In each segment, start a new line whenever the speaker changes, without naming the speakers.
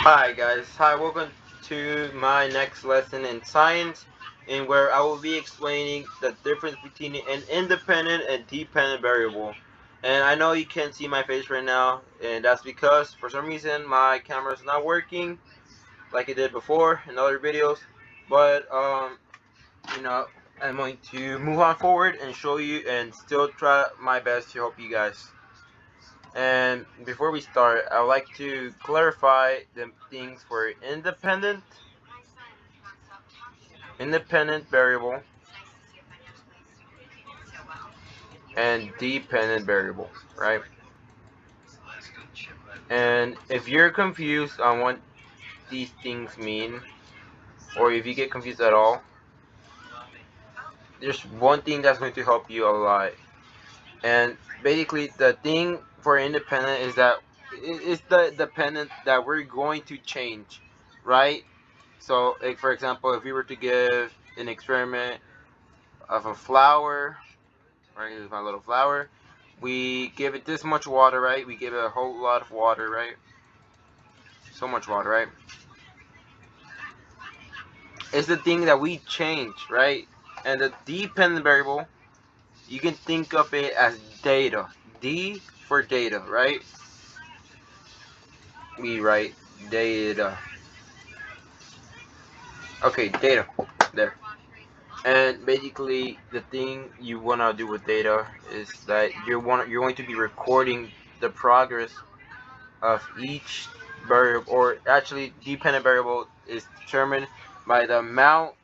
Hi guys, welcome to my next lesson in science, in where I will be explaining the difference between an independent and dependent variable. And I know you can't see my face right now, and that's because for some reason my camera is not working like it did before in other videos. But you know, I'm going to move on forward and show you and still try my best to help you guys. And before we start, I would like to clarify the things for independent variable, and dependent variable, right? And if you're confused on what these things mean, or if you get confused at all, there's one thing that's going to help you a lot. And basically, the thing for independent is that it's the dependent that we're going to change, right? So, like for example, if we were to give an experiment of a flower, right? Here's my little flower. We give it this much water, right? We give it a whole lot of water, right? So much water, right? It's the thing that we change, right? And the dependent variable, you can think of it as data. D for data, right? We write data. Okay, data. There. And basically, the thing you wanna do with data is that you're going to be recording the progress of each variable, or actually, dependent variable is determined by the amount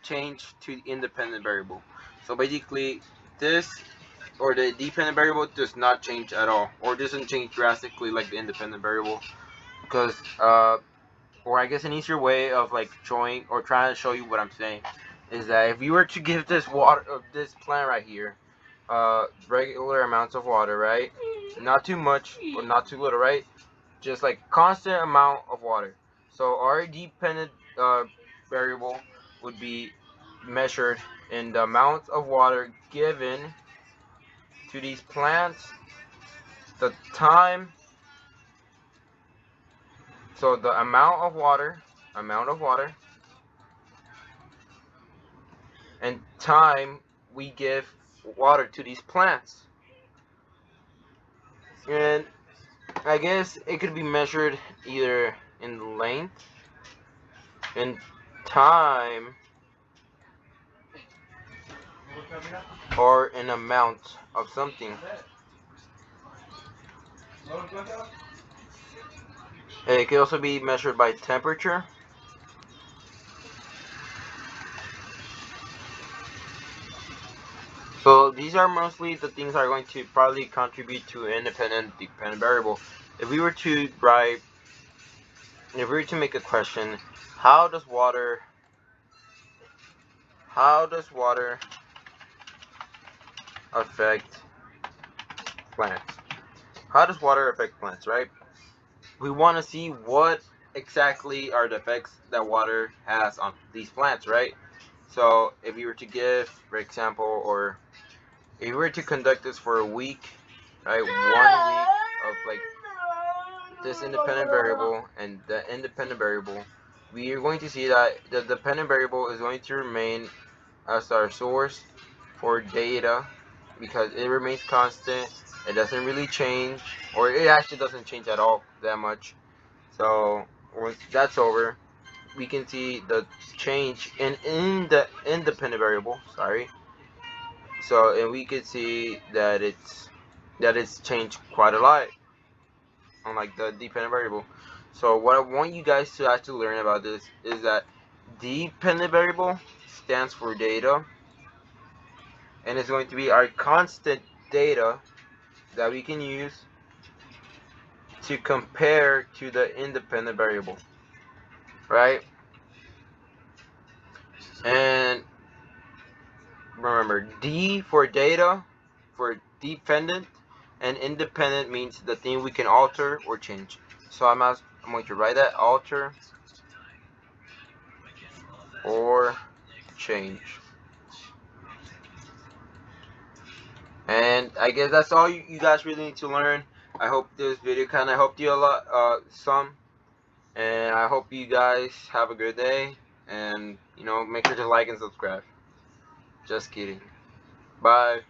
changed to the independent variable. So basically, this or the dependent variable does not change at all, or doesn't change drastically like the independent variable, because or I guess an easier way of like showing or trying to show you what I'm saying is that if you were to give this water, this plant right here, regular amounts of water, right? Not too much or not too little, right? Just like constant amount of water. So our dependent variable would be measured in the amount of water given to these plants, the time, so the amount of water, and time we give water to these plants. And I guess it could be measured either in length, in time, or in amount of something. And it could also be measured by temperature. So these are mostly the things that are going to probably contribute to independent dependent variable. If we were to write, if we were to make a question, how does water affect plants? How does water affect plants, right? We want to see what exactly are the effects that water has on these plants, right? So if you were to give, for example, or if you were to conduct this for a week, right, 1 week of like this independent variable and the independent variable, we are going to see that the dependent variable is going to remain as our source for data because it remains constant. It doesn't really change, or it actually doesn't change at all that much. So once that's over, we can see the change in the independent variable. Sorry. So and we can see that it's changed quite a lot, unlike the dependent variable. So what I want you guys to actually learn about this is that dependent variable stands for data, and it's going to be our constant data that we can use to compare to the independent variable, right? And remember, D for data, for dependent, and independent means the thing we can alter or change. So I'm going to write that: alter or change. And I guess that's all you guys really need to learn. I hope this video kind of helped you a lot, some. And And I hope you guys have a good day. And, make sure to like and subscribe. Just kidding. Bye.